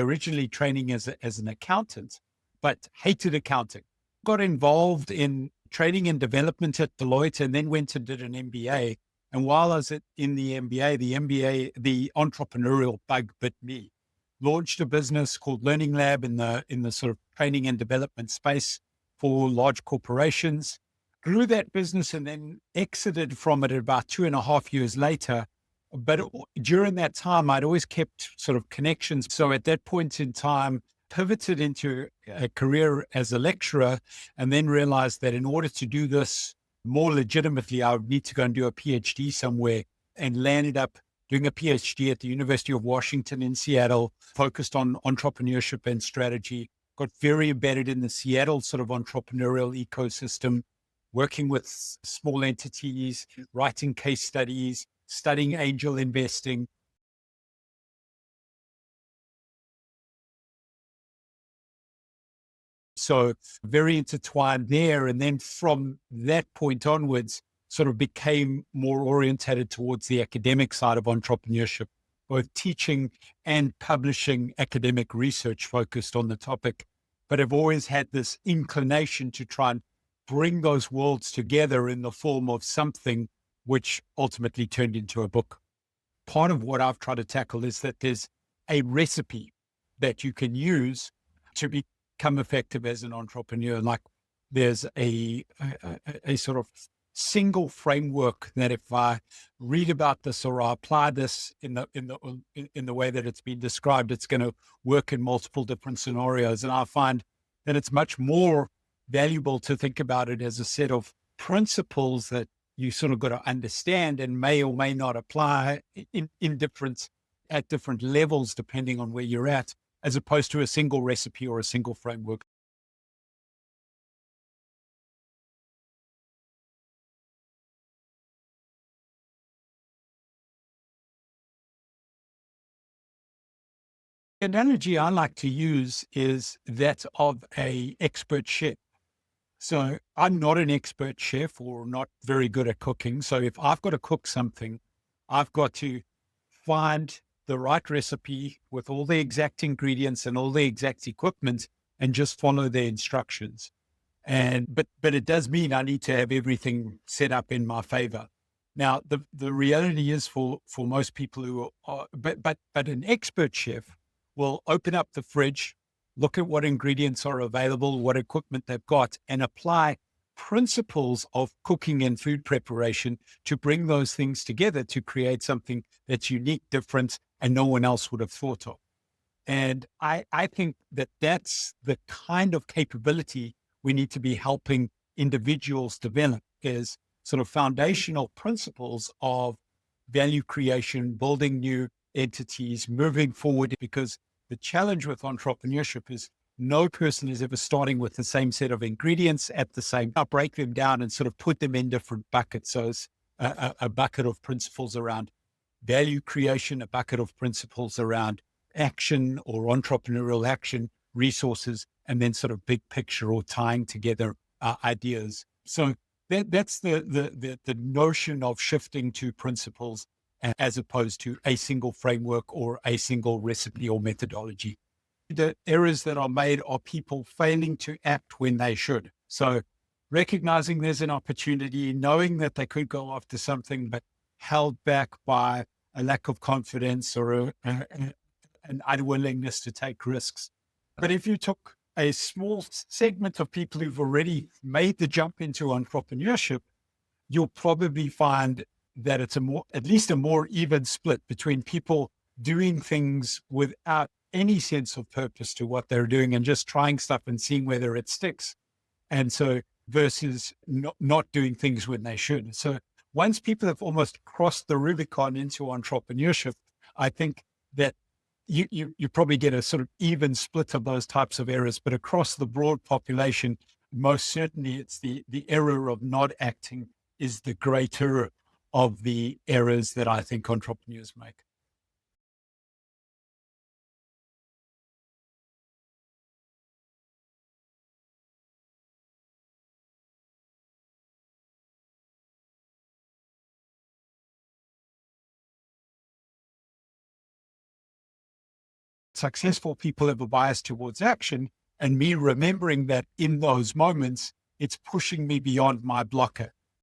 originally training as an accountant, but hated accounting. Got involved in training and development at Deloitte and then went and did an MBA. And while I was in the MBA, the entrepreneurial bug bit me. Launched a business called Learning Lab in the sort of training and development space for large corporations. Grew that business and then exited from it about 2.5 years later. But during that time, I'd always kept sort of connections. So at that point in time, pivoted into a career as a lecturer and then realized that in order to do this more legitimately, I would need to go and do a PhD somewhere, and landed up doing a PhD at the University of Washington in Seattle, focused on entrepreneurship and strategy, got very embedded in the Seattle sort of entrepreneurial ecosystem, working with small entities, writing case studies, studying angel investing. So very intertwined there. And then from that point onwards, sort of became more orientated towards the academic side of entrepreneurship, both teaching and publishing academic research focused on the topic. But I've always had this inclination to try and bring those worlds together in the form of something which ultimately turned into a book. Part of what I've tried to tackle is that there's a recipe that you can use to become effective as an entrepreneur. Like there's a sort of single framework that if I read about this or I apply this in the way that it's been described, it's going to work in multiple different scenarios. And I find that it's much more valuable to think about it as a set of principles that you sort of got to understand and may or may not apply at different levels, depending on where you're at, as opposed to a single recipe or a single framework. The analogy I like to use is that of a expert chef. So I'm not an expert chef or not very good at cooking. So if I've got to cook something, I've got to find the right recipe with all the exact ingredients and all the exact equipment and just follow the instructions. But it does mean I need to have everything set up in my favor. Now, the reality is for most people who are, but an expert chef will open up the fridge, look at what ingredients are available, what equipment they've got, and apply principles of cooking and food preparation to bring those things together to create something that's unique, different, and no one else would have thought of. And I think that that's the kind of capability we need to be helping individuals develop, is sort of foundational principles of value creation, building new entities, moving forward, because the challenge with entrepreneurship is no person is ever starting with the same set of ingredients at the same. I'll break them down and sort of put them in different buckets. So it's a bucket of principles around value creation, a bucket of principles around action or entrepreneurial action, resources, and then sort of big picture or tying together ideas. So that's the notion of shifting to principles as opposed to a single framework or a single recipe or methodology. The errors that are made are people failing to act when they should. So recognizing there's an opportunity, knowing that they could go after something, but held back by a lack of confidence or an unwillingness to take risks. But if you took a small segment of people who've already made the jump into entrepreneurship, you'll probably find that it's at least a more even split between people doing things without any sense of purpose to what they're doing and just trying stuff and seeing whether it sticks. And so versus not doing things when they should. So once people have almost crossed the Rubicon into entrepreneurship, I think that you probably get a sort of even split of those types of errors, but across the broad population, most certainly it's the error of not acting is the greater of the errors that I think entrepreneurs make. successful people have a bias towards action, and me remembering that in those moments, it's pushing me beyond my blocker.